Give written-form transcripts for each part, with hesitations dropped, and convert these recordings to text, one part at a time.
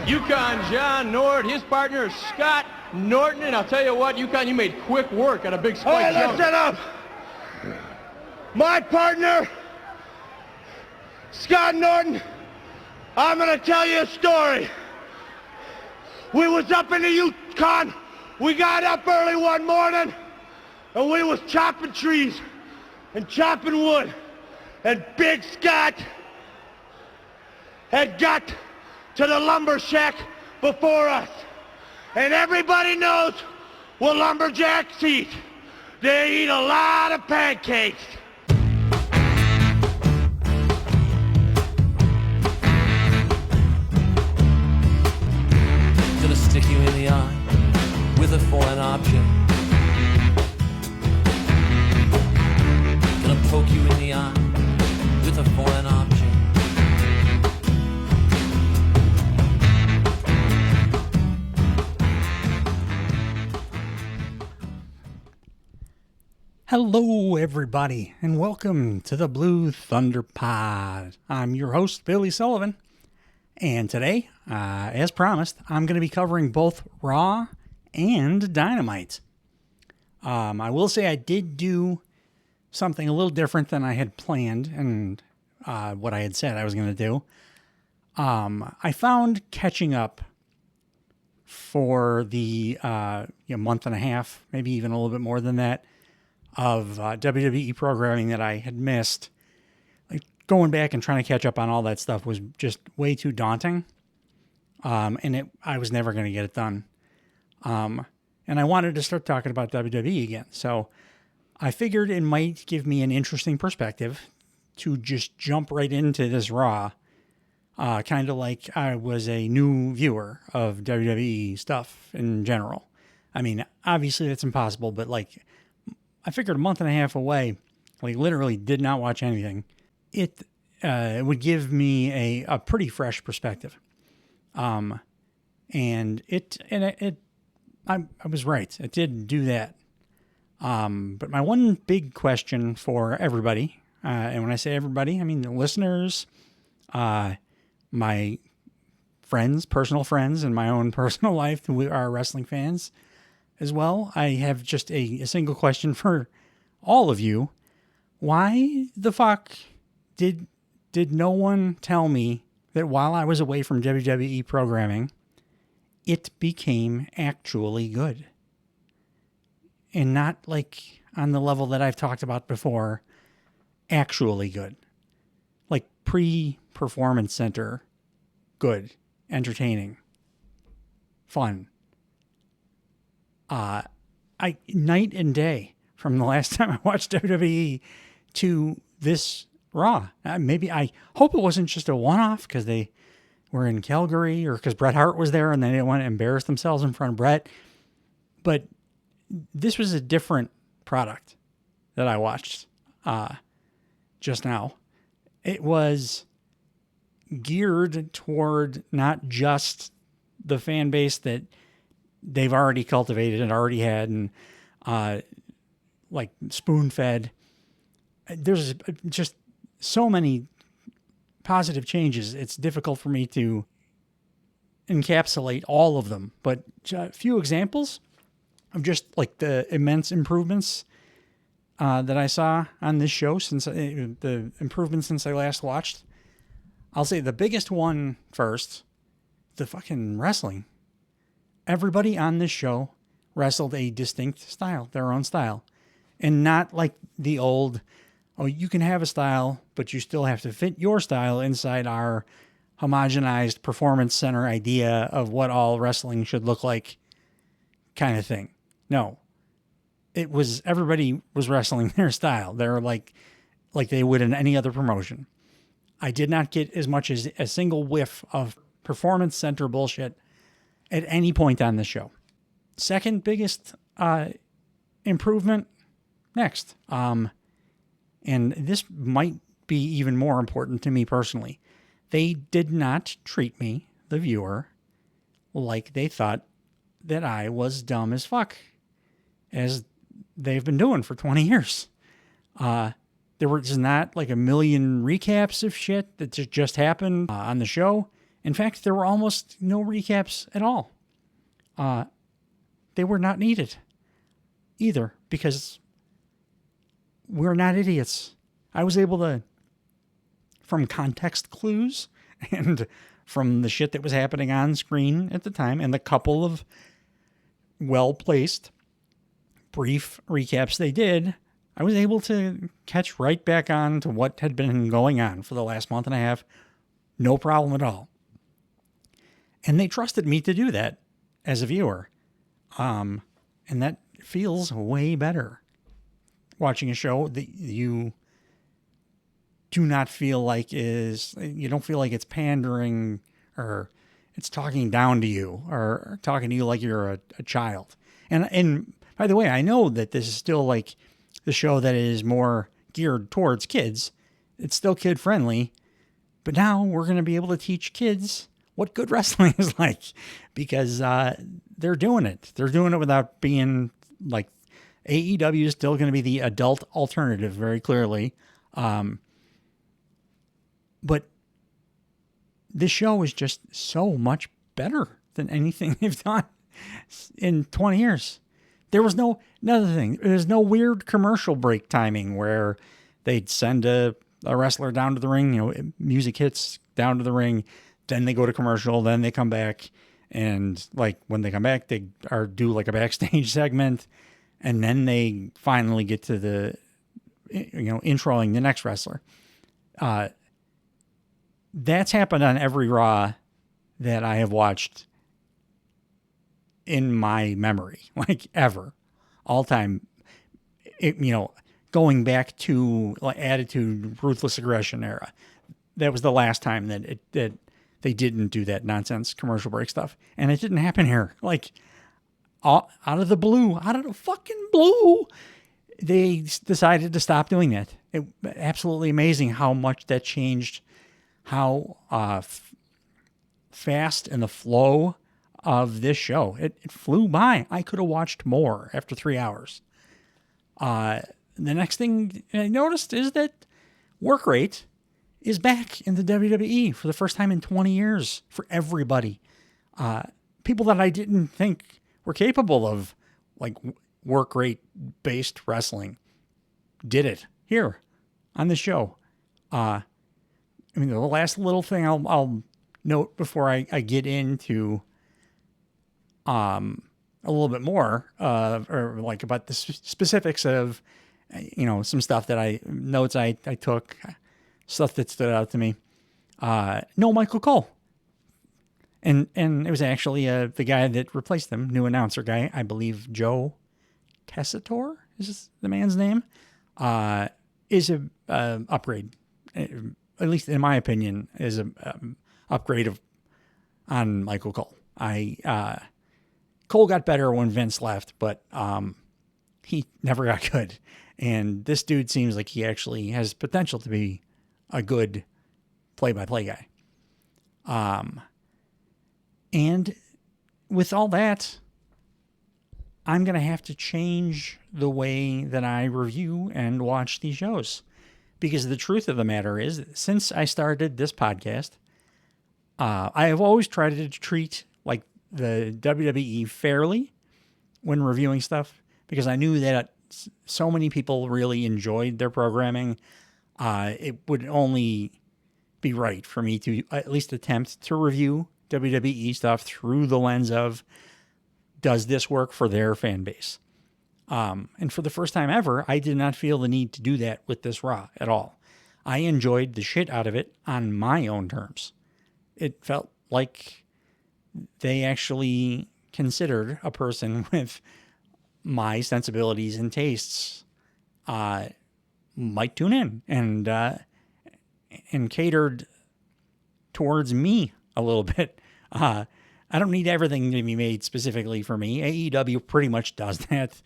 Yukon John Nord, his partner Scott Norton, and I'll tell you what, Yukon, you made quick work on a big spike jump. Listen up! My partner, Scott Norton, I'm gonna tell you a story. We was up in the Yukon, we got up early one morning, and we was chopping trees and chopping wood, and Big Scott had got to the lumber shack before us. And everybody knows what lumberjacks eat. They eat a lot of pancakes. Gonna stick you in the eye with a foreign object. Gonna poke you in the eye with a foreign object. Hello, everybody, and welcome to the Blue Thunder Pod. I'm your host, Billy Sullivan, and today, as promised, I'm going to be covering both Raw and Dynamite. I will say I did do something a little different than I had planned and what I had said I was going to do. I found catching up for the month and a half, maybe even a little bit more than that, of WWE programming that I had missed. Like going back and trying to catch up on all that stuff was just way too daunting. And I was never going to get it done. And I wanted to start talking about WWE again. So I figured it might give me an interesting perspective to just jump right into this Raw. Kind of like I was a new viewer of WWE stuff in general. I mean, obviously that's impossible, but like, I figured a month and a half away, like literally did not watch anything. It would give me a pretty fresh perspective. I was right. It did do that. But my one big question for everybody, and when I say everybody, I mean the listeners, my friends, personal friends, and my own personal life who are wrestling fans as well. I have just a single question for all of you. Why the fuck did no one tell me that while I was away from WWE programming, it became actually good? And not like on the level that I've talked about before, actually good. Like pre-performance center, good, entertaining, fun. Night and day from the last time I watched WWE to this Raw. Maybe I hope it wasn't just a one-off because they were in Calgary or because Bret Hart was there and they didn't want to embarrass themselves in front of Bret. But this was a different product that I watched just now. It was geared toward not just the fan base that they've already cultivated and already had and like spoon-fed. There's just so many positive changes. It's difficult for me to encapsulate all of them, but a few examples of just like the immense improvements that I saw on this show since the improvements since I last watched. I'll say the biggest one first, the fucking wrestling. Everybody on this show wrestled a distinct style, their own style. And not like the old, oh, you can have a style, but you still have to fit your style inside our homogenized performance center idea of what all wrestling should look like kind of thing. No. It was, everybody was wrestling their style. They're like they would in any other promotion. I did not get as much as a single whiff of performance center bullshit at any point on the show. Second biggest improvement next. And this might be even more important to me personally. They did not treat me, the viewer, like they thought that I was dumb as fuck, as they've been doing for 20 years. There was not like a million recaps of shit that just happened on the show In fact, there were almost no recaps at all. They were not needed either because we're not idiots. I was able to, from context clues and from the shit that was happening on screen at the time and the couple of well-placed brief recaps they did, I was able to catch right back on to what had been going on for the last month and a half. No problem at all. And they trusted me to do that as a viewer. And that feels way better. Watching a show that you do not feel like you don't feel like it's pandering or it's talking down to you or talking to you like you're a child. And by the way, I know that this is still like the show that is more geared towards kids. It's still kid friendly, but now we're going to be able to teach kids what good wrestling is like because they're doing it. They're doing it without being like AEW is still going to be the adult alternative very clearly. But this show is just so much better than anything they've done in 20 years. There was another thing. There's no weird commercial break timing where they'd send a wrestler down to the ring, music hits down to the ring, then they go to commercial, then they come back. And like when they come back, they do like a backstage segment. And then they finally get to the, introing the next wrestler. That's happened on every Raw that I have watched in my memory, like ever, all time. Going back to like Attitude, Ruthless Aggression era. That was the last time that they didn't do that nonsense commercial break stuff, and it didn't happen here. Like out of the fucking blue, they decided to stop doing that. Absolutely amazing how much that changed. How fast in the flow of this show. It flew by. I could have watched more after 3 hours. The next thing I noticed is that work rate is back in the WWE for the first time in 20 years for everybody. People that I didn't think were capable of like work rate based wrestling did it here on the show. The last little thing I'll note before I get into a little bit more or like about the specifics of some stuff that notes I took, stuff that stood out to me. No Michael Cole, and it was actually the guy that replaced him, new announcer guy, I believe Joe Tessitore is the man's name. Is a upgrade. At least in my opinion, is a upgrade on Michael Cole. Cole got better when Vince left, but he never got good. And this dude seems like he actually has potential to be a good play-by-play guy. And with all that, I'm going to have to change the way that I review and watch these shows. Because the truth of the matter is, since I started this podcast, I have always tried to treat like the WWE fairly when reviewing stuff, because I knew that so many people really enjoyed their programming. It would only be right for me to at least attempt to review WWE stuff through the lens of, does this work for their fan base? And for the first time ever, I did not feel the need to do that with this Raw at all. I enjoyed the shit out of it on my own terms. It felt like they actually considered a person with my sensibilities and tastes might tune in and catered towards me a little bit. I don't need everything to be made specifically for me. AEW pretty much does that.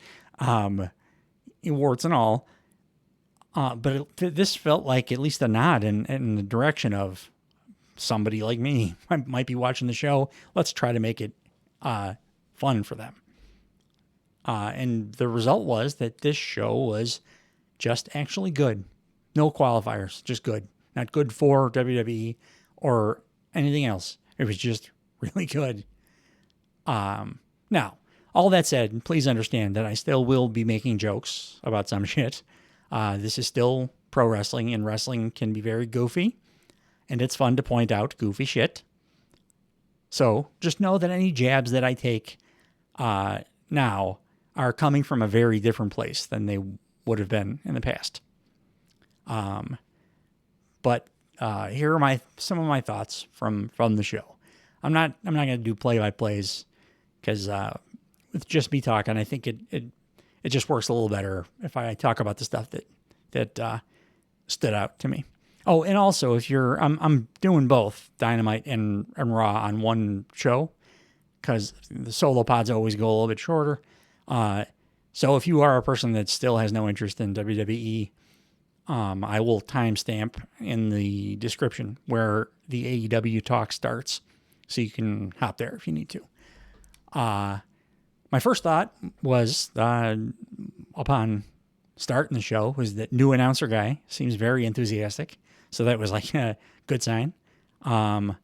Warts and all. But this felt like at least a nod in the direction of somebody like me. I might be watching the show. Let's try to make it fun for them. And the result was that this show was just actually good. No qualifiers, just good. Not good for WWE or anything else. It was just really good. Now, all that said, please understand that I still will be making jokes about some shit. This is still pro wrestling, and wrestling can be very goofy, and it's fun to point out goofy shit. So just know that any jabs that I take now are coming from a very different place than they would have been in the past. But here are some of my thoughts from the show. I'm not going to do play-by-plays because with just me talking, I think it just works a little better if I talk about the stuff that stood out to me. Oh, and also if I'm doing both Dynamite and Raw on one show because the solo pods always go a little bit shorter. So if you are a person that still has no interest in WWE, I will timestamp in the description where the AEW talk starts, so you can hop there if you need to. My first thought was, upon starting the show, was that new announcer guy seems very enthusiastic, so that was like a good sign. You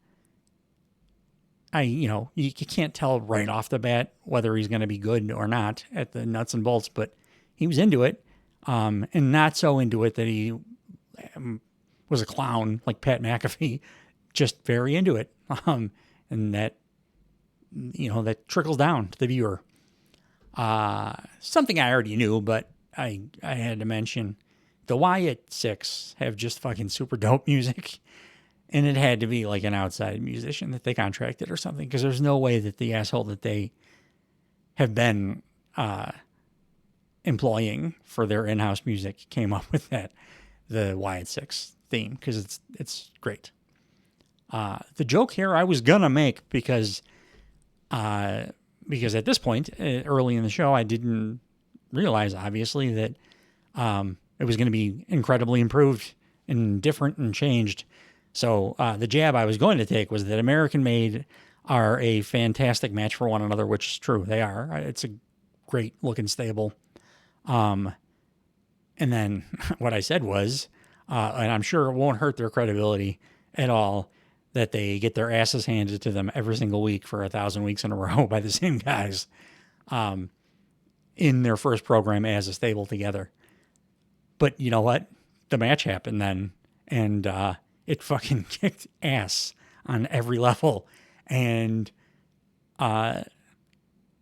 can't tell right off the bat whether he's going to be good or not at the nuts and bolts, but he was into it, and not so into it that he was a clown like Pat McAfee, just very into it, and that trickles down to the viewer. Something I already knew, but I had to mention the Wyatt Six have just fucking super dope music. And it had to be like an outside musician that they contracted or something, because there's no way that the asshole that they have been employing for their in-house music came up with the Wyatt Six theme, because it's great. The joke here I was gonna make because at this point early in the show I didn't realize obviously that it was going to be incredibly improved and different and changed. So the jab I was going to take was that American Made are a fantastic match for one another, which is true. They are. It's a great looking stable. And then what I said was, and I'm sure it won't hurt their credibility at all, that they get their asses handed to them every single week for 1,000 weeks in a row by the same guys in their first program as a stable together. But you know what? The match happened then, and it fucking kicked ass on every level. And I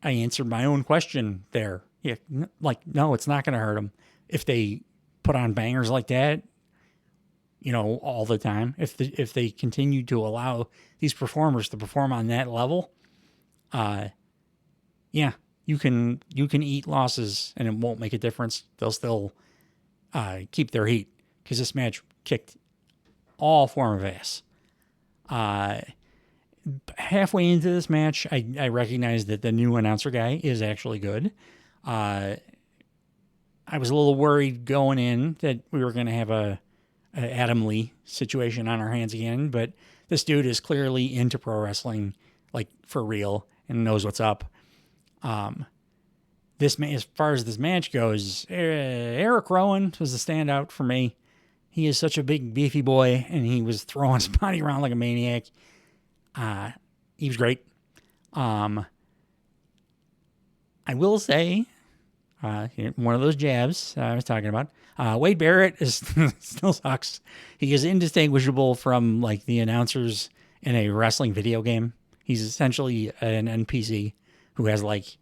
answered my own question there. Yeah, no, it's not going to hurt them if they put on bangers like that, all the time. If they continue to allow these performers to perform on that level, yeah, you can eat losses and it won't make a difference. They'll still keep their heat, because this match kicked all form of ass. Halfway into this match, I recognized that the new announcer guy is actually good. I was a little worried going in that we were going to have a Adam Lee situation on our hands again, but this dude is clearly into pro wrestling, like for real, and knows what's up. As far as this match goes, Eric Rowan was the standout for me. He is such a big, beefy boy, and he was throwing his body around like a maniac. He was great. I will say, one of those jabs I was talking about, Wade Barrett still sucks. He is indistinguishable from like the announcers in a wrestling video game. He's essentially an NPC who has like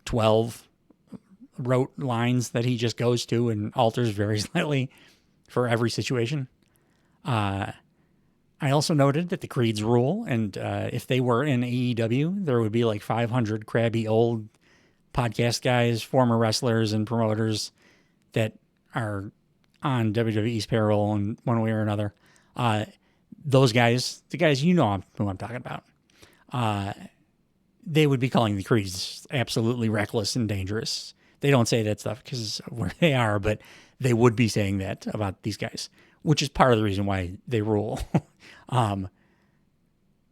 12 rote lines that he just goes to and alters very slightly for every situation. I also noted that the Creeds rule, and if they were in AEW, there would be like 500 crabby old podcast guys, former wrestlers and promoters that are on WWE's payroll in one way or another. Those guys, the guys who I'm talking about, they would be calling the Creeds absolutely reckless and dangerous. They don't say that stuff because of where they are, but they would be saying that about these guys, which is part of the reason why they rule.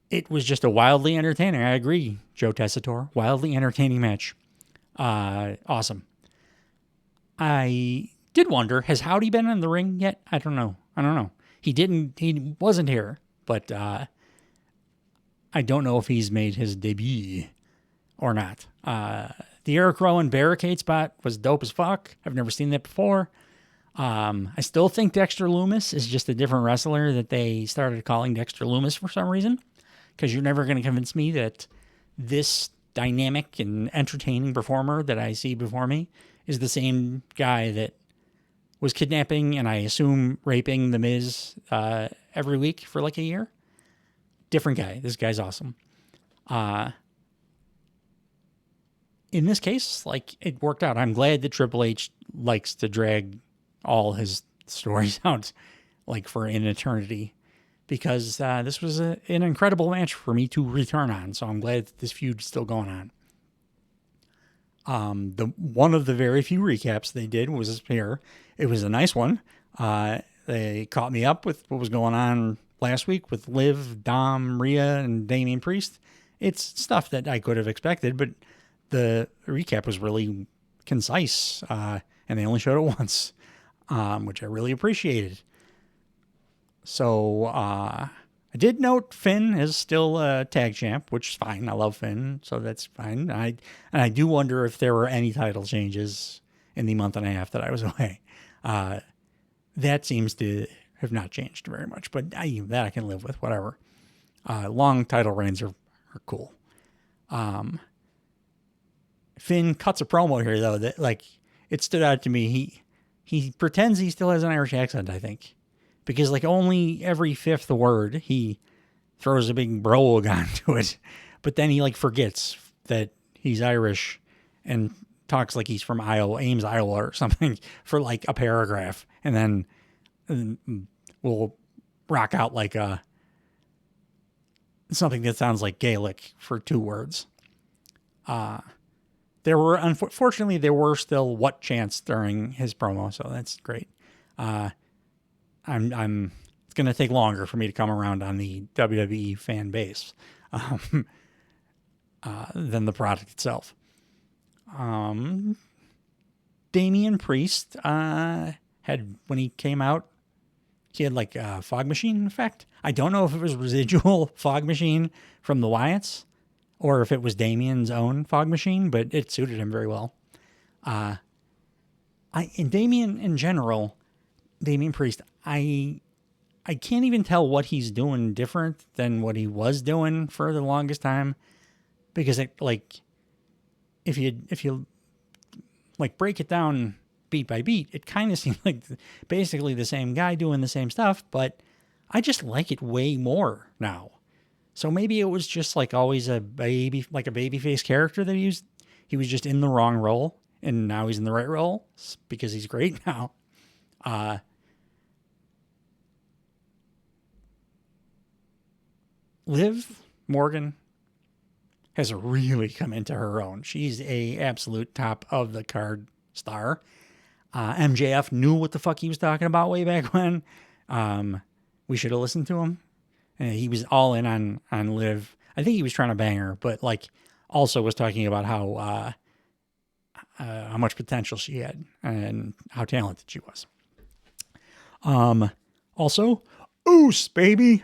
It was just a wildly entertaining, I agree, Joe Tessitore, wildly entertaining match. Awesome. I did wonder, has Howdy been in the ring yet? I don't know. He wasn't here, but I don't know if he's made his debut or not. The Eric Rowan barricade spot was dope as fuck. I've never seen that before. I still think Dexter Lumis is just a different wrestler that they started calling Dexter Lumis for some reason, because you're never going to convince me that this dynamic and entertaining performer that I see before me is the same guy that was kidnapping and I assume raping The Miz every week for like a year. Different guy. This guy's awesome. In this case, like, it worked out. I'm glad that Triple H likes to drag all his stories out like for an eternity, because this was an incredible match for me to return on. So I'm glad that this feud is still going on. One of the very few recaps they did was here. It was a nice one. They caught me up with what was going on last week with Liv, Dom, Rhea, and Damian Priest. It's stuff that I could have expected, but the recap was really concise, and they only showed it once, which I really appreciated. So I did note Finn is still a tag champ, which is fine. I love Finn, so that's fine. I do wonder if there were any title changes in the month and a half that I was away. That seems to have not changed very much, but that I can live with, whatever. Long title reigns are cool. Finn cuts a promo here, though, that, like, it stood out to me. He pretends he still has an Irish accent, I think. Because, like, only every fifth word, he throws a big brogue onto it. But then he, like, forgets that he's Irish and talks like he's from Ames, Iowa or something for, like, a paragraph. And then we'll rock out, like, something that sounds like Gaelic for 2 words. Unfortunately, there were still what chants during his promo, so that's great. It's going to take longer for me to come around on the WWE fan base than the product itself. Damian Priest had, when he came out, he had like a fog machine effect. I don't know if it was residual fog machine from the Wyatts, or if it was Damian's own fog machine, but it suited him very well. And Damian in general, Damian Priest, I can't even tell what he's doing different than what he was doing for the longest time, because it, like, if you like break it down beat by beat, it kind of seems like basically the same guy doing the same stuff, but I just like it way more now. So maybe it was just like always a babyface character that he was just in the wrong role, and now he's in the right role because he's great now. Liv Morgan has really come into her own. She's a absolute top of the card star. MJF knew what the fuck he was talking about way back when. We should have listened to him. He was all in on Liv. I think he was trying to bang her, but like also was talking about how much potential she had and how talented she was. Also, Oos, baby.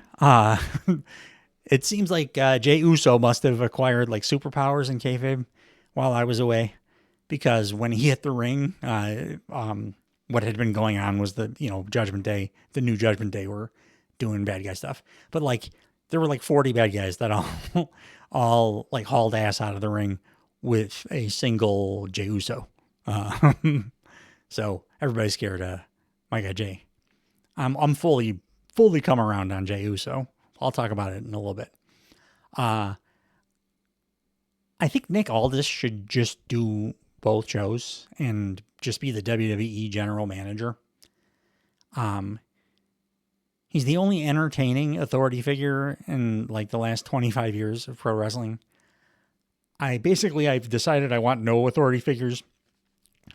It seems like Jey Uso must have acquired like superpowers in kayfabe while I was away, because when he hit the ring, what had been going on was the Judgment Day, the new Judgment Day were doing bad guy stuff, but like there were like 40 bad guys that all like hauled ass out of the ring with a single Jey Uso. So everybody's scared of my guy Jey. I'm fully come around on Jey Uso. I'll talk about it in a little bit. I think Nick Aldis should just do both shows and just be the WWE general manager. He's the only entertaining authority figure in like the last 25 years of pro wrestling. I've decided I want no authority figures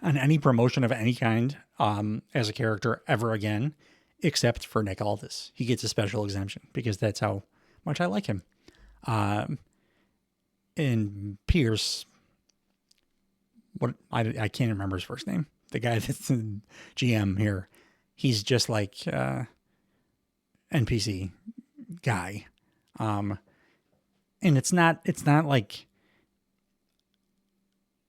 on any promotion of any kind as a character ever again, except for Nick Aldis. He gets a special exemption because that's how much I like him. And Pierce, I can't remember his first name. The guy that's in GM here, he's just like NPC guy. and it's not like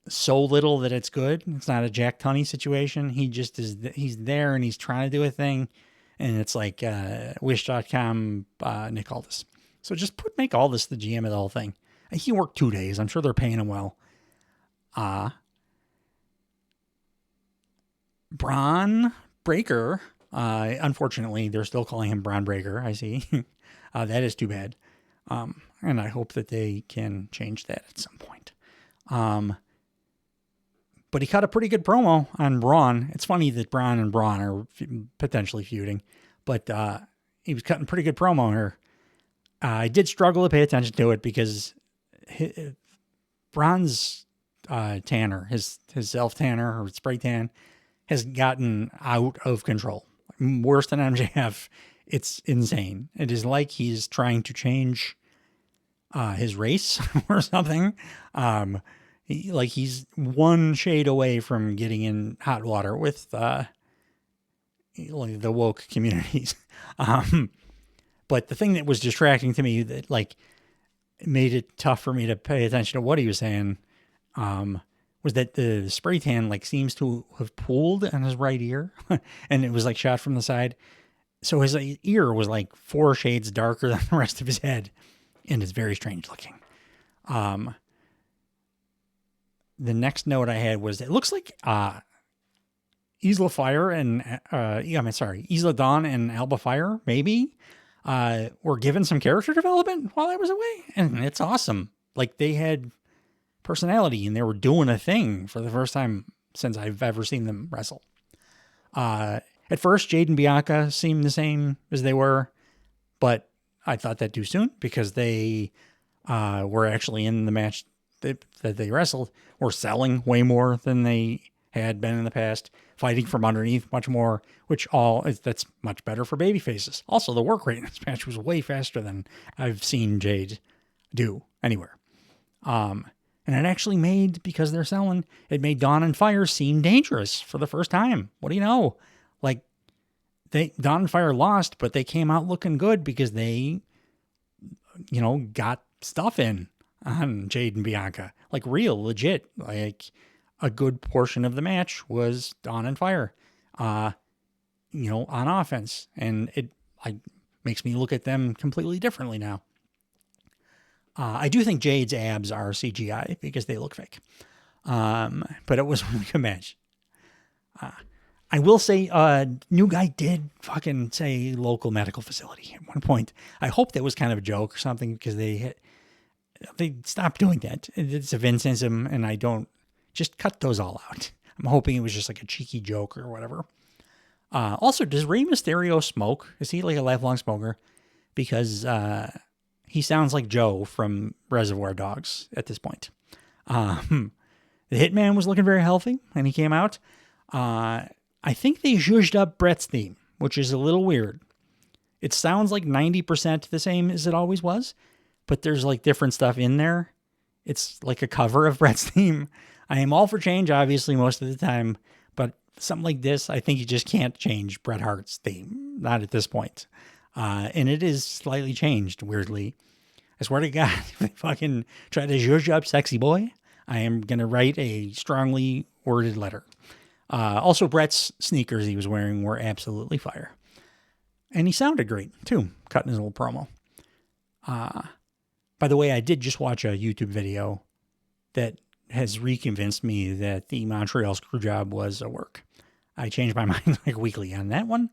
so little that it's good. It's not a Jack Tunney situation. He just is, he's there and he's trying to do a thing. And it's like Wish.com, Nick Aldis. So just make Aldis the GM of the whole thing. He worked 2 days. I'm sure they're paying him well. Braun Breaker. Unfortunately, they're still calling him Braun Breaker. I see. That is too bad. And I hope that they can change that at some point. But he cut a pretty good promo on Braun. It's funny that Braun and Braun are potentially feuding, but he was cutting pretty good promo here. I did struggle to pay attention to it because Braun's tanner, his self tanner or spray tan, has gotten out of control. Worse than MJF. It's insane. It is like he's trying to change his race or something. He's one shade away from getting in hot water with the woke communities. But the thing that was distracting to me that made it tough for me to pay attention to what he was saying was that the spray tan seems to have pooled on his right ear, and it was shot from the side. So his ear was 4 shades darker than the rest of his head, and it's very strange looking. The next note I had was it looks like Isla Fire and Isla Dawn and Alba Fire maybe were given some character development while I was away, and it's awesome. They had personality and they were doing a thing for the first time since I've ever seen them wrestle. At first, Jade and Bianca seemed the same as they were, but I thought that too soon because they were actually in the match that they wrestled, were selling way more than they had been in the past, fighting from underneath much more, that's much better for baby faces. Also, the work rate in this match was way faster than I've seen Jade do anywhere. And it actually because they're selling, it made Dawn and Fire seem dangerous for the first time. What do you know? Dawn and Fire lost, but they came out looking good because they, got stuff in on Jade and Bianca. Real, legit. A good portion of the match was Dawn and Fire, on offense. And it makes me look at them completely differently now. I do think Jade's abs are CGI because they look fake. But it was a really good match. I will say, new guy did fucking say local medical facility at one point. I hope that was kind of a joke or something because they stopped doing that. It's a Vinceism, and I don't just cut those all out. I'm hoping it was just a cheeky joke or whatever. Also, does Rey Mysterio smoke? Is he a lifelong smoker? Because he sounds like Joe from Reservoir Dogs at this point. The Hitman was looking very healthy, and he came out. I think they zhuzhed up Brett's theme, which is a little weird. It sounds 90% the same as it always was, but there's different stuff in there. It's a cover of Brett's theme. I am all for change, obviously, most of the time, but something like this, I think you just can't change Bret Hart's theme. Not at this point. And it is slightly changed, weirdly. I swear to God, if they fucking try to zhuzh up Sexy Boy, I am going to write a strongly worded letter. Also, Brett's sneakers he was wearing were absolutely fire. And he sounded great, too, cutting his little promo. By the way, I did just watch a YouTube video that has reconvinced me that the Montreal Screwjob was a work. I changed my mind weekly on that one.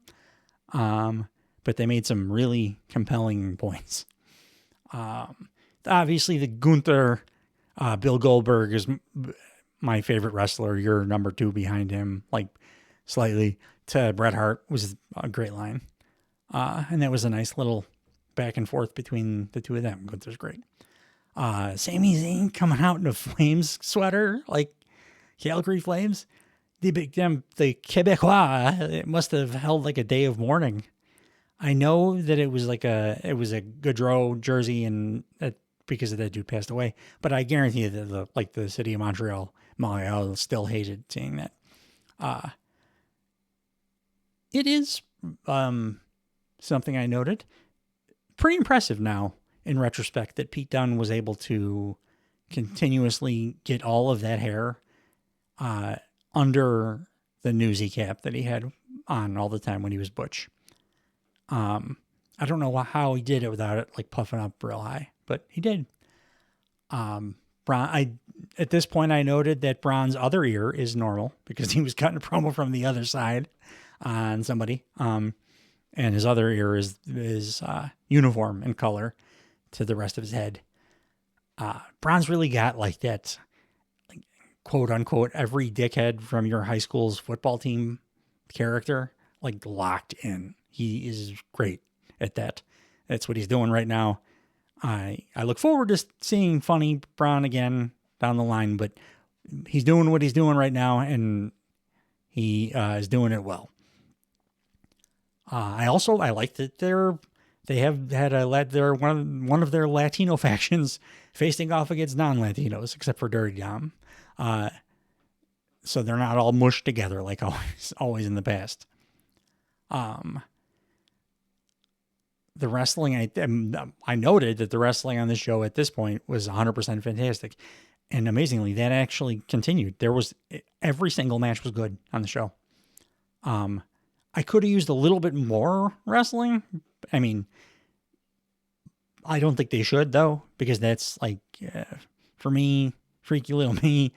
But they made some really compelling points. Obviously, the Gunther, Bill Goldberg is my favorite wrestler. You're number 2 behind him, slightly. To Bret Hart was a great line. And that was a nice little back and forth between the two of them. Gunther's great. Sami Zayn coming out in a Flames sweater, Calgary Flames. The Quebecois, it must have held a day of mourning. I know that it was a Gaudreau jersey and because of that dude passed away, but I guarantee you that the city of Montreal still hated seeing that. It is something I noted. Pretty impressive now. in retrospect, that Pete Dunne was able to continuously get all of that hair under the newsy cap that he had on all the time when he was Butch. I don't know how he did it without it like puffing up real high, but he did. At this point, I noted that Braun's other ear is normal because he was cutting a promo from the other side on somebody. And his other ear is uniform in color to the rest of his head. Braun's really got like that, like, quote unquote, every dickhead from your high school's football team character, like locked in. He is great at that. That's what he's doing right now. I look forward to seeing funny Braun again down the line, but he's doing what he's doing right now, and he is doing it well. I like that they have had they're one of their Latino factions facing off against non-Latinos, except for Dirty Dom. So they're not all mushed together like always in the past. The wrestling, I noted that the wrestling on this show at this point was 100% fantastic. And amazingly, that actually continued. Every single match was good on the show. I could have used a little bit more wrestling. I mean, I don't think they should, though, because that's like, for me, freaky little me,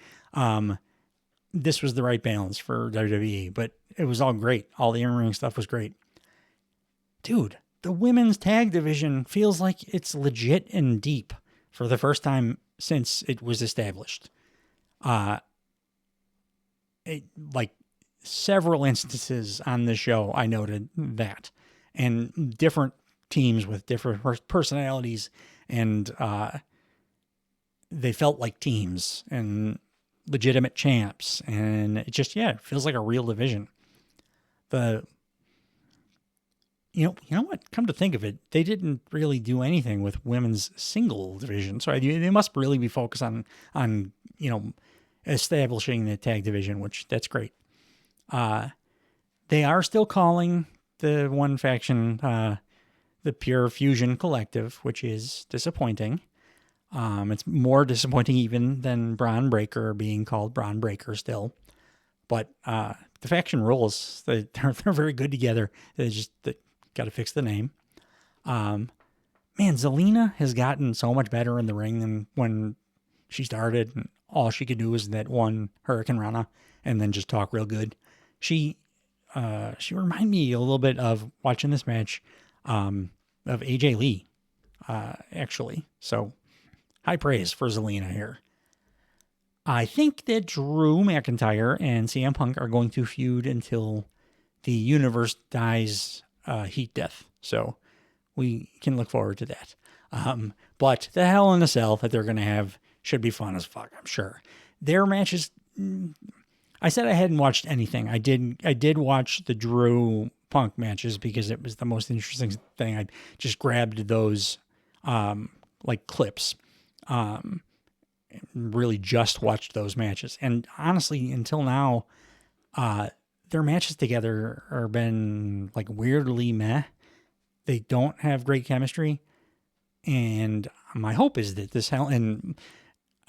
this was the right balance for WWE. But it was all great. All the in-ring stuff was great. Dude, the women's tag division feels like it's legit and deep for the first time since it was established. Like several instances on the show, I noted that, and different teams with different personalities, and they felt like teams and legitimate champs, and it just, it feels like a real division. You know what? Come to think of it, they didn't really do anything with women's single division. So they must really be focused on establishing the tag division, which that's great. They are still calling the one faction the Pure Fusion Collective, which is disappointing. It's more disappointing even than Braun Breaker being called Braun Breaker still. But the faction rules. They're very good together. They got to fix the name. Man, Zelina has gotten so much better in the ring than when she started. And all she could do was that one Hurricane Rana and then just talk real good. She reminded me a little bit of watching this match of AJ Lee, actually. So high praise for Zelina here. I think that Drew McIntyre and CM Punk are going to feud until the universe dies heat death. So we can look forward to that. But the Hell in a Cell that they're going to have should be fun as fuck, I'm sure. Their matches, I said I hadn't watched anything. I did watch the Drew Punk matches because it was the most interesting thing. I just grabbed those like clips. Really just watched those matches. And honestly, until now, their matches together have been like weirdly meh. They don't have great chemistry. And my hope is that this Hell, and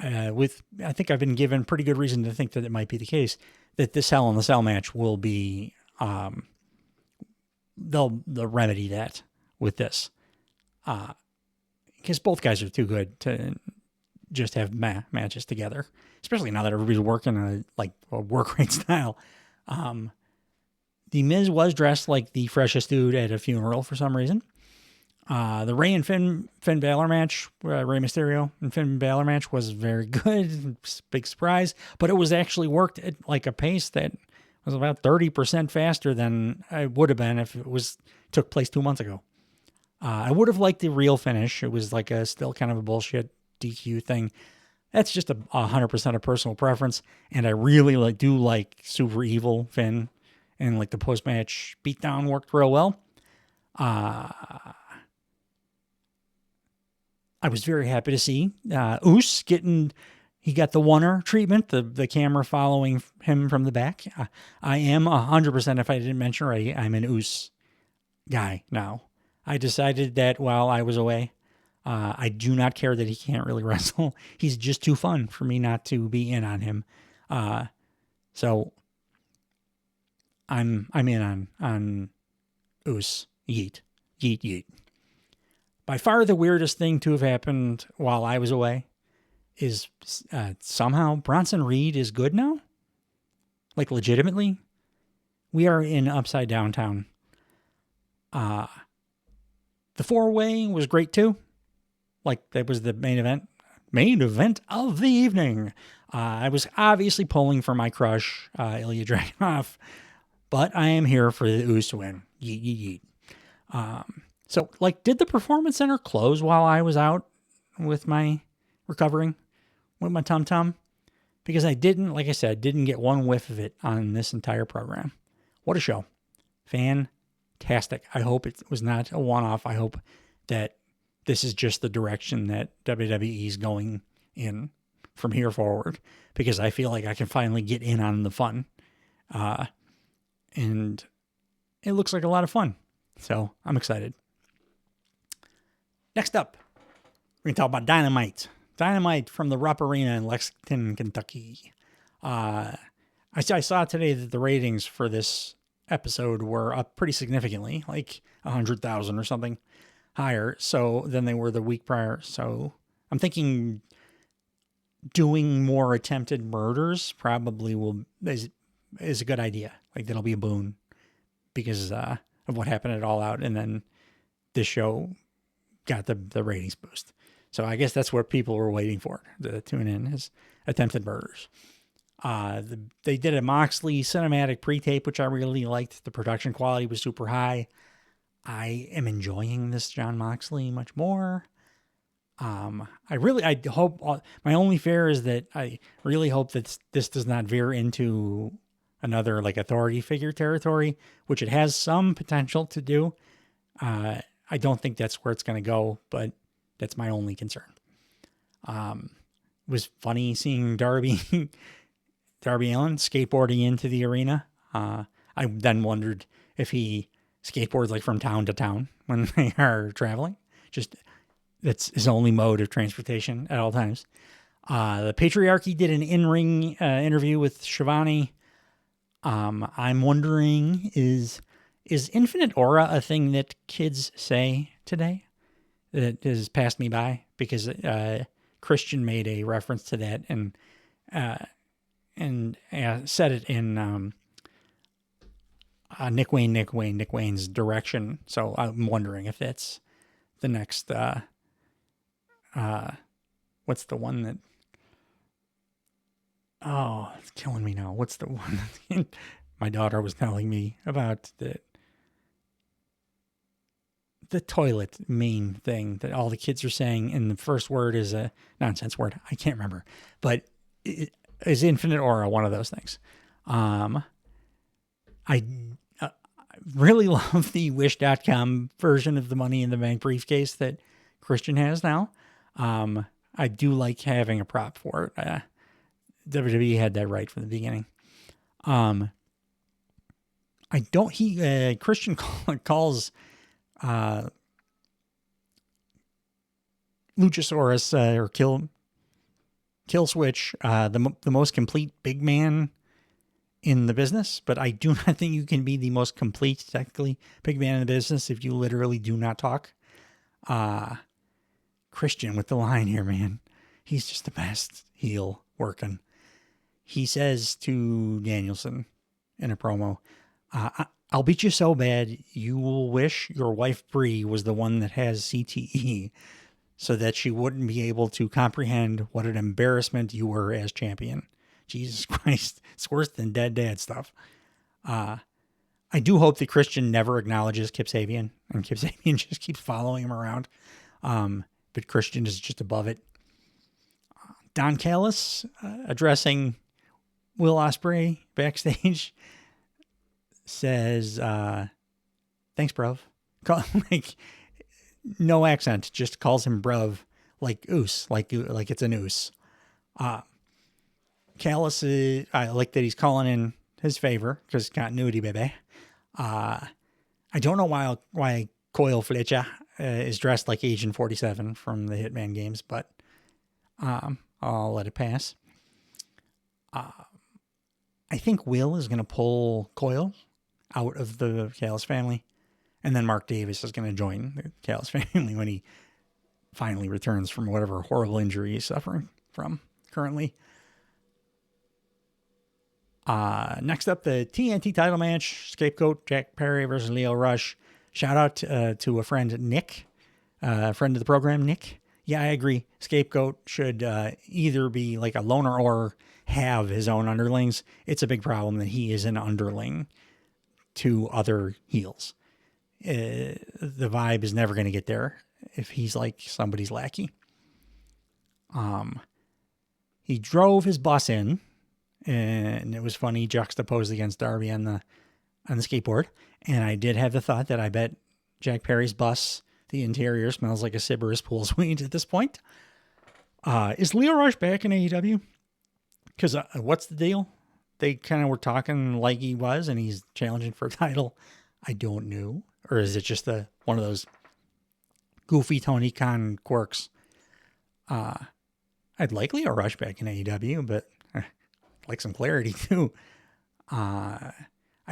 I think I've been given pretty good reason to think that it might be the case, that this Hell in the Cell match will be, they'll remedy that with this. Because both guys are too good to just have matches together, especially now that everybody's working a work rate style. The Miz was dressed like the freshest dude at a funeral for some reason. The Rey and Finn Balor match, Rey Mysterio and Finn Balor match was very good. Big surprise, but it was actually worked at like a pace that was about 30% faster than it would have been if it took place 2 months ago. I would have liked the real finish. It was like still kind of a bullshit DQ thing. That's just 100% of personal preference, and I really do like Super Evil Finn, and like the post-match beatdown worked real well. I was very happy to see Oos he got the oneer treatment, the camera following him from the back. I am 100%, if I didn't mention already, I'm an Oos guy now. I decided that while I was away, I do not care that he can't really wrestle. He's just too fun for me not to be in on him. So I'm in on Oos. Yeet. Yeet, yeet. By far the weirdest thing to have happened while I was away is somehow Bronson Reed is good now. Like, legitimately. We are in upside downtown. The 4-way was great too. Like, that was the main event of the evening. I was obviously pulling for my crush, Ilya Dragunov, but I am here for the Oos win. Yeet, yeet, yeet. So, like, did the Performance Center close while I was out with my recovering with my tum-tum? Because I didn't, like I said, didn't get one whiff of it on this entire program. What a show. Fantastic. I hope it was not a one-off. I hope that this is just the direction that WWE is going in from here forward, because I feel like I can finally get in on the fun. And it looks like a lot of fun. So I'm excited. Next up, we're going to talk about Dynamite. Dynamite from the Rupp Arena in Lexington, Kentucky. I saw today that the ratings for this episode were up pretty significantly, like 100,000 or something higher than they were the week prior. So I'm thinking doing more attempted murders probably is a good idea. Like, that'll be a boon because of what happened at All Out, and then this show got the ratings boost. So I guess that's what people were waiting for to tune in, is attempted murders. They did a Moxley cinematic pre-tape, which I really liked. The production quality was super high. I am enjoying this Jon Moxley much more. I hope, my only fear is that I really hope that this does not veer into another, like, authority figure territory, which it has some potential to do. I don't think that's where it's going to go, but that's my only concern. It was funny seeing Darby Allin skateboarding into the arena. I then wondered if he skateboards, like, from town to town when they are traveling. Just, that's his only mode of transportation at all times. The Patriarchy did an in-ring interview with Shivani. I'm wondering, is Infinite Aura a thing that kids say today that has passed me by? Because Christian made a reference to that and said it in Nick Wayne's direction. So I'm wondering if that's the next. What's the one that? Oh, it's killing me now. What's the one that my daughter was telling me about, the toilet meme thing that all the kids are saying, and the first word is a nonsense word. I can't remember, but is Infinite Aura one of those things? I really love the Wish.com version of the Money in the Bank briefcase that Christian has now. I do like having a prop for it. WWE had that right from the beginning. Christian calls Luchasaurus or Kill Switch the most complete big man in the business, but I do not think you can be the most complete, technically, big man in the business if you literally do not talk. Christian with the line here, man. He's just the best heel working. He says to Danielson in a promo, I'll beat you so bad you will wish your wife Bree was the one that has CTE so that she wouldn't be able to comprehend what an embarrassment you were as champion. Jesus Christ. It's worse than dead dad stuff. I do hope that Christian never acknowledges Kip Sabian, and Kip Sabian just keeps following him around. But Christian is just above it. Don Callis addressing Will Ospreay backstage says, thanks, bruv. Like, no accent, just calls him bruv, like oos, like it's an oos. Callis, I like that he's calling in his favor because continuity, baby. I don't know why Coil Fletcher is dressed like Agent 47 from the Hitman games, but I'll let it pass. I think Will is going to pull Coyle out of the Callis family, and then Mark Davis is going to join the Callis family when he finally returns from whatever horrible injury he's suffering from currently. Next up, the TNT title match, Scapegoat, Jack Perry versus Leo Rush. Shout out to a friend, Nick, friend of the program, Nick. Yeah, I agree. Scapegoat should either be like a loner or have his own underlings. It's a big problem that he is an underling to other heels. The vibe is never going to get there if he's like somebody's lackey. He drove his bus in, and it was funny juxtaposed against Darby on the skateboard. And I did have the thought that I bet Jack Perry's bus, the interior smells like a Sybaris pool suite at this point. Is Leo Rush back in AEW? Because what's the deal? They kind of were talking like he was, and he's challenging for a title. I don't know. Or is it just one of those goofy Tony Khan quirks? I'd like Leo Rush back in AEW, but I'd like some clarity too. I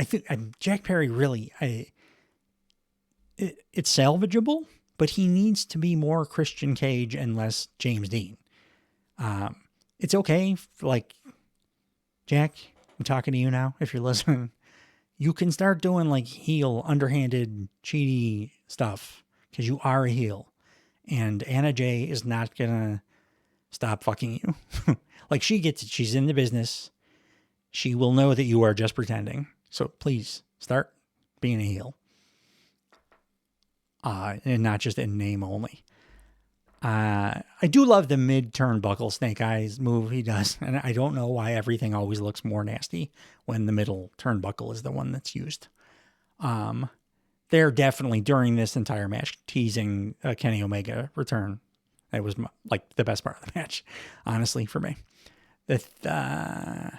think Jack Perry really, it's salvageable, but he needs to be more Christian Cage and less James Dean. It's okay, like, Jack, I'm talking to you now, if you're listening. You can start doing like heel, underhanded, cheaty stuff because you are a heel. And Anna Jay is not going to stop fucking you. Like, she gets it. She's in the business. She will know that you are just pretending. So please start being a heel. And not just in name only. I do love the mid-turnbuckle Snake Eyes move he does. And I don't know why everything always looks more nasty when the middle turnbuckle is the one that's used. They're definitely, during this entire match, teasing a Kenny Omega return. That was like the best part of the match, honestly, for me. I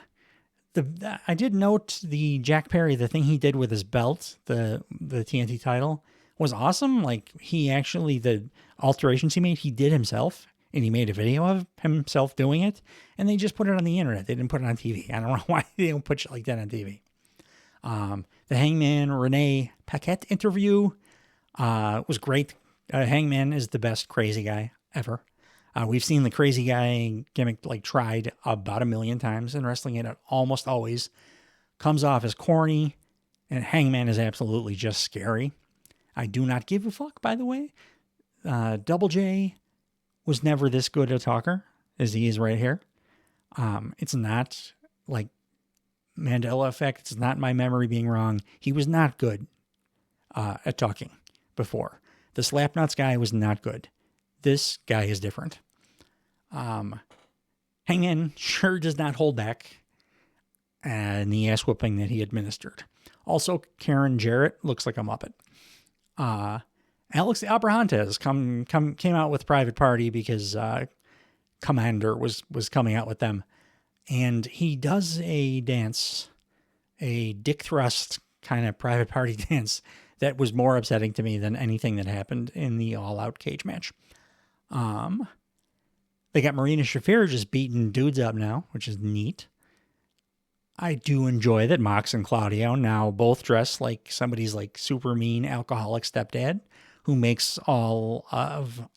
did note the Jack Perry, the thing he did with his belt, the TNT title, was awesome. Like, he actually, the alterations he made, he did himself, and he made a video of himself doing it, and they just put it on the internet. They didn't put it on TV. I don't know why they don't put shit like that on TV. The Hangman Renee Paquette interview was great. Hangman is the best crazy guy ever. We've seen the crazy guy gimmick like tried about 1 million times in wrestling, and it almost always comes off as corny, and Hangman is absolutely just scary. I do not give a fuck, by the way. Double J was never this good a talker as he is right here. It's not like Mandela effect. It's not my memory being wrong. He was not good at talking before. The Slapnuts guy was not good. This guy is different. Hangman sure does not hold back in the ass whooping that he administered. Also, Karen Jarrett looks like a Muppet. Alex the Abrahantes came out with Private Party because Commander was coming out with them. And he does a dance, a dick thrust kind of Private Party dance that was more upsetting to me than anything that happened in the all-out cage match. They got Marina Shafir just beating dudes up now, which is neat. I do enjoy that Mox and Claudio now both dress like somebody's like super mean alcoholic stepdad who makes all of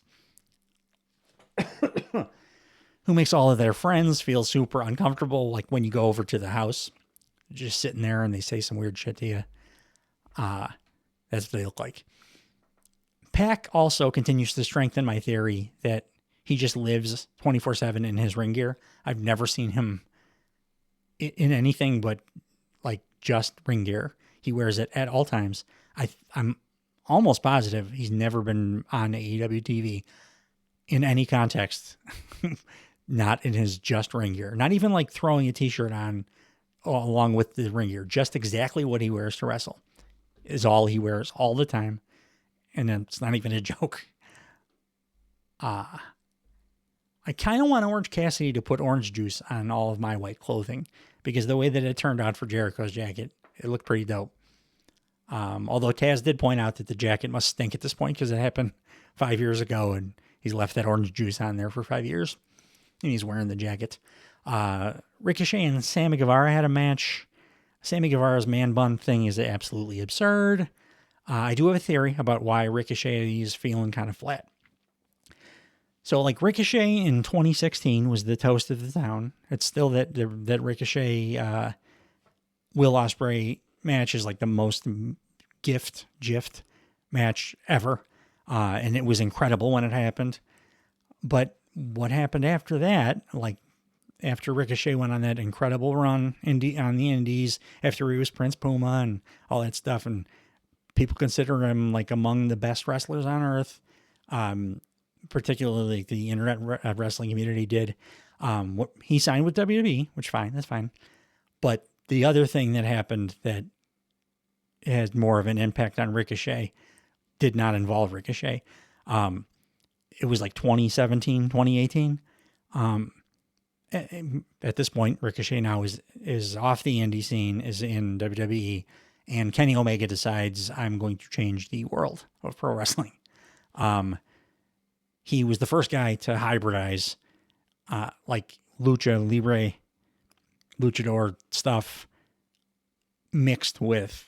their friends feel super uncomfortable. Like when you go over to the house, just sitting there and they say some weird shit to you. That's what they look like. Pac also continues to strengthen my theory that he just lives 24/7 in his ring gear. I've never seen him in anything but like just ring gear. He wears it at all times. I'm almost positive he's never been on AEW TV in any context, not in his just ring gear. Not even like throwing a t-shirt on along with the ring gear. Just exactly what he wears to wrestle is all he wears all the time. And it's not even a joke. I kind of want Orange Cassidy to put orange juice on all of my white clothing because the way that it turned out for Jericho's jacket, it looked pretty dope. Although Taz did point out that the jacket must stink at this point because it happened 5 years ago and he's left that orange juice on there for 5 years and he's wearing the jacket. Ricochet and Sammy Guevara had a match. Sammy Guevara's man bun thing is absolutely absurd. I do have a theory about why Ricochet is feeling kind of flat. So, like, Ricochet in 2016 was the toast of the town. It's still that Ricochet Will Ospreay match is like the most gift match ever. And it was incredible when it happened. But what happened after that, like after Ricochet went on that incredible run on the Indies, after he was Prince Puma and all that stuff, and people consider him like among the best wrestlers on earth, particularly the internet wrestling community did. He signed with WWE, which that's fine. But the other thing that happened that had more of an impact on Ricochet did not involve Ricochet. It was like 2017, 2018. At this point, Ricochet now is off the indie scene, is in WWE, and Kenny Omega decides, I'm going to change the world of pro wrestling. He was the first guy to hybridize like lucha libre, luchador stuff mixed with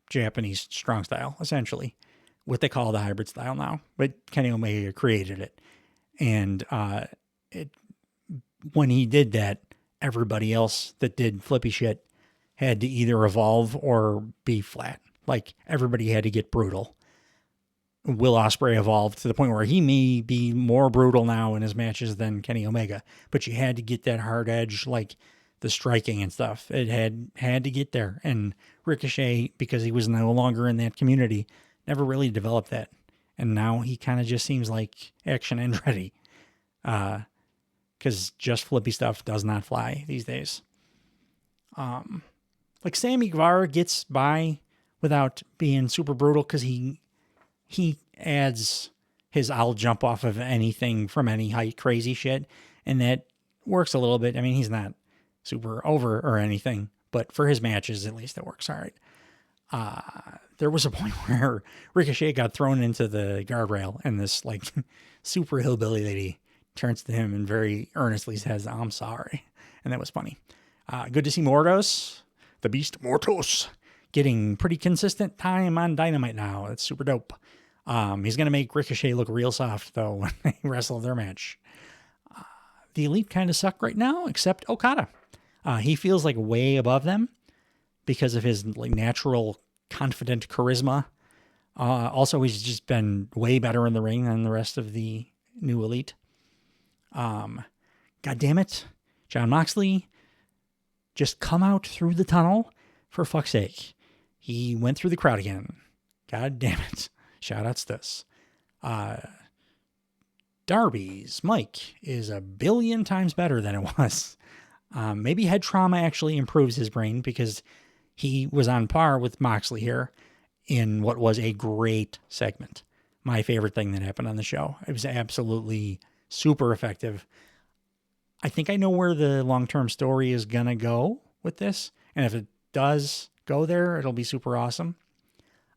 Japanese strong style, essentially, what they call the hybrid style now. But Kenny Omega created it. And when he did that, everybody else that did flippy shit had to either evolve or be flat. Like, everybody had to get brutal. Will Ospreay evolved to the point where he may be more brutal now in his matches than Kenny Omega, but you had to get that hard edge, like the striking and stuff. It had to get there. And Ricochet, because he was no longer in that community, never really developed that. And now he kind of just seems like Action and ready. Because just flippy stuff does not fly these days. Like Sammy Guevara gets by without being super brutal because he adds his I'll jump off of anything from any height crazy shit. And that works a little bit. I mean, he's not super over or anything, but for his matches, at least it works all right. There was a point where Ricochet got thrown into the guardrail and this like super hillbilly lady turns to him and very earnestly says, I'm sorry. And that was funny. Good to see Mortos, the Beast Mortos, getting pretty consistent time on Dynamite now. It's super dope. He's going to make Ricochet look real soft, though, when they wrestle their match. The Elite kind of suck right now, except Okada. He feels like way above them because of his like natural, confident charisma. Also, he's just been way better in the ring than the rest of the new Elite. God damn it, Jon Moxley, just come out through the tunnel, for fuck's sake. He went through the crowd again. God damn it. Shout outs to this. Darby's mic is a billion times better than it was. Maybe head trauma actually improves his brain because he was on par with Moxley here in what was a great segment. My favorite thing that happened on the show. It was absolutely super effective. I think I know where the long-term story is going to go with this. And if it does go there, it'll be super awesome.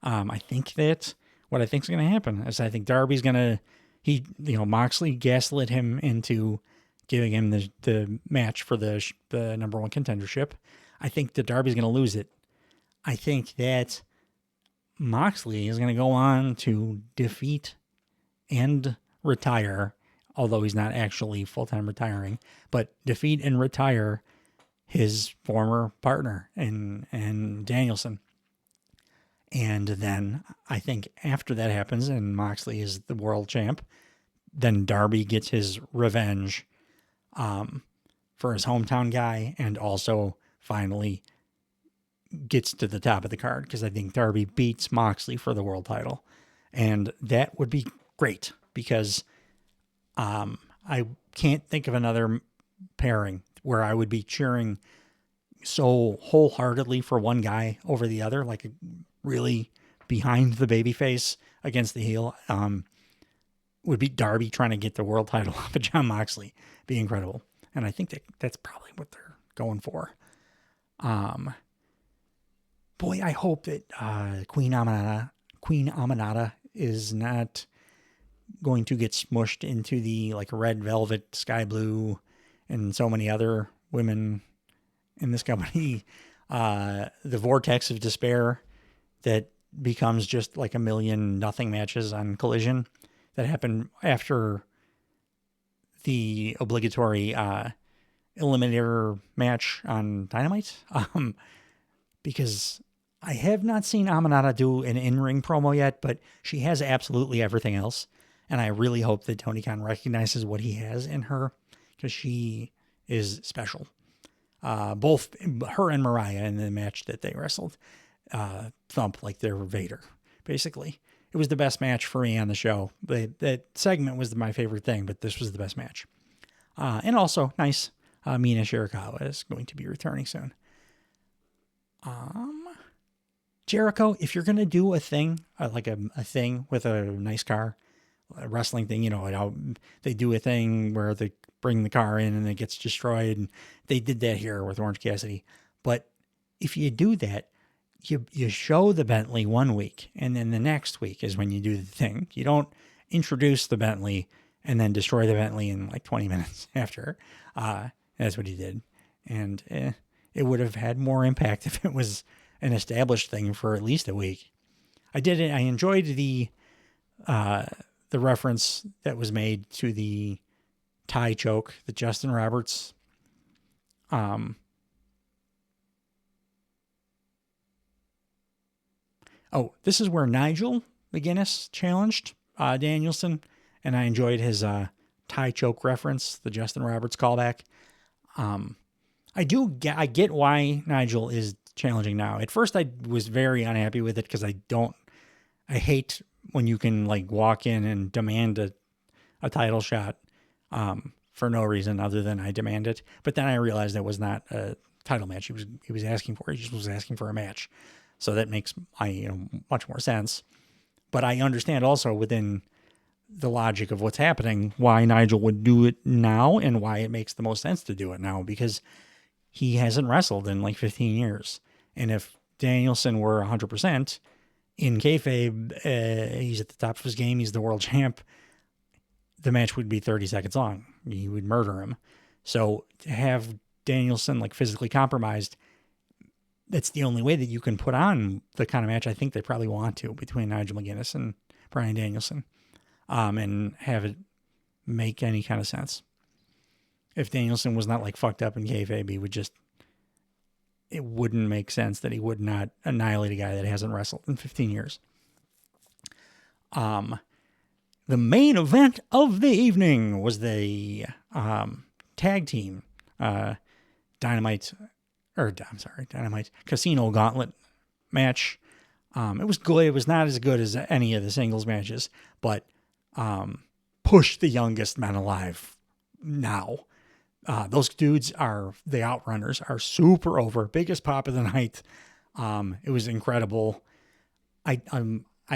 I think that what I think is going to happen is I think Darby's going to, Moxley gaslit him into giving him the match for the number one contendership. I think that Darby's going to lose it. I think that Moxley is going to go on to defeat and retire, although he's not actually full-time retiring, but defeat and retire his former partner and Danielson. And then I think after that happens and Moxley is the world champ, then Darby gets his revenge for his hometown guy and also finally gets to the top of the card because I think Darby beats Moxley for the world title. And that would be great because I can't think of another pairing where I would be cheering so wholeheartedly for one guy over the other, like really behind the babyface against the heel. Would be Darby trying to get the world title off of Jon Moxley. Be incredible. And I think that's probably what they're going for. boy, I hope that Queen Amanada is not going to get smushed into the like red velvet, sky blue, and so many other women in this company. The vortex of despair that becomes just like a million nothing matches on Collision that happened after the obligatory eliminator match on Dynamite. Because I have not seen Amanada do an in-ring promo yet, but she has absolutely everything else. And I really hope that Tony Khan recognizes what he has in her, because she is special. Both her and Mariah in the match that they wrestled thump like they were Vader, basically. It was the best match for me on the show. That segment was my favorite thing, but this was the best match. And also, nice, Mina Shirakawa is going to be returning soon. Jericho, if you're going to do a thing, like a thing with a nice car, a wrestling thing, they do a thing where they bring the car in and it gets destroyed. And they did that here with Orange Cassidy. But if you do that, you show the Bentley one week, and then the next week is when you do the thing. You don't introduce the Bentley and then destroy the Bentley in like 20 minutes after. That's what he did. And it would have had more impact if it was an established thing for at least a week. I enjoyed the reference that was made to the tie choke that Justin Roberts this is where Nigel McGuinness challenged Danielson, and I enjoyed his tie choke reference, the Justin Roberts callback. I get why Nigel is challenging now. At first, I was very unhappy with it because I hate when you can like walk in and demand a title shot for no reason other than I demand it. But then I realized that was not a title match. He was asking for it. He just was asking for a match. So that makes much more sense. But I understand also within the logic of what's happening why Nigel would do it now and why it makes the most sense to do it now, because he hasn't wrestled in like 15 years. And if Danielson were 100% in kayfabe, he's at the top of his game, he's the world champ, the match would be 30 seconds long. He would murder him. So to have Danielson like physically compromised, that's the only way that you can put on the kind of match I think they probably want to between Nigel McGuinness and Bryan Danielson, and have it make any kind of sense. If Danielson was not like fucked up in kayfabe, it wouldn't make sense that he would not annihilate a guy that hasn't wrestled in 15 years. The main event of the evening was the tag team Dynamite Casino Gauntlet match. It was good. It was not as good as any of the singles matches, but push the youngest men alive now. Those dudes the Outrunners are super over. Biggest pop of the night. It was incredible. I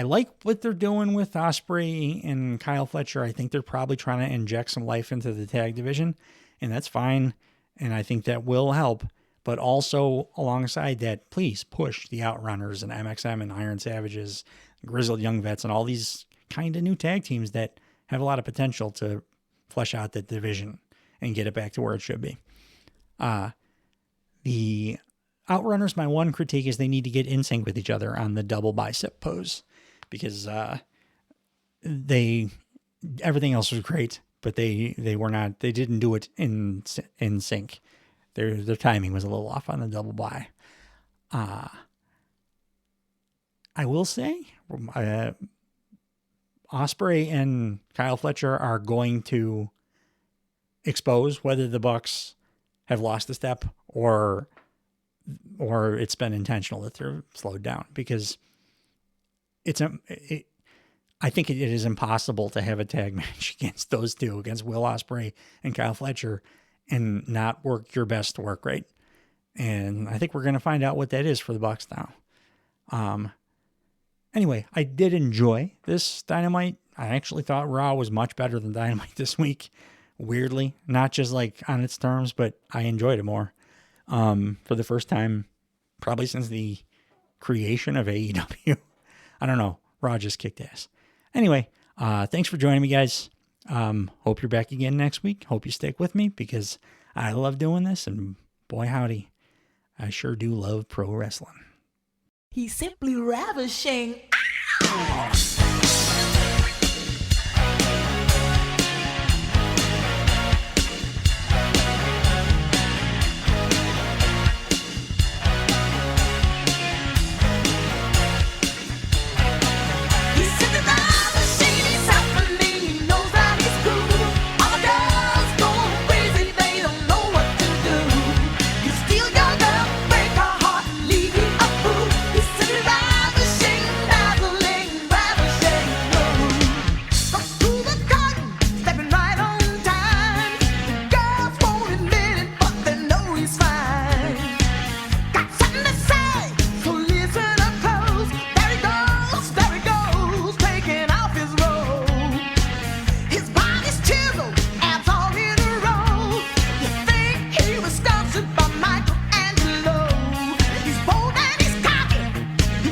like what they're doing with Ospreay and Kyle Fletcher. I think they're probably trying to inject some life into the tag division, and that's fine. And I think that will help. But also alongside that, please push the Outrunners and MXM and Iron Savages, Grizzled Young Vets, and all these kind of new tag teams that have a lot of potential to flesh out that division and get it back to where it should be. The Outrunners, my one critique is they need to get in sync with each other on the double bicep pose, because everything else was great, but they didn't do it in sync. Their timing was a little off on the double by. I will say, Ospreay and Kyle Fletcher are going to expose whether the Bucks have lost a step or it's been intentional that they're slowed down, because I think it is impossible to have a tag match against those two, against Will Ospreay and Kyle Fletcher, and not work your best work rate. And I think we're going to find out what that is for the Bucks now. Anyway, I did enjoy this Dynamite. I actually thought Raw was much better than Dynamite this week. Weirdly, not just like on its terms, but I enjoyed it more. For the first time, probably since the creation of AEW. I don't know. Raw just kicked ass. Anyway, thanks for joining me, guys. Hope you're back again next week. Hope you stick with me because I love doing this, and boy howdy, I sure do love pro wrestling. He's simply ravishing.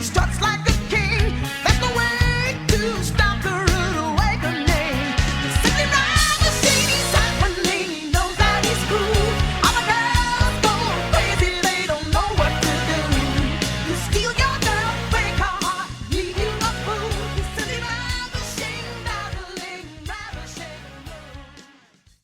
Struts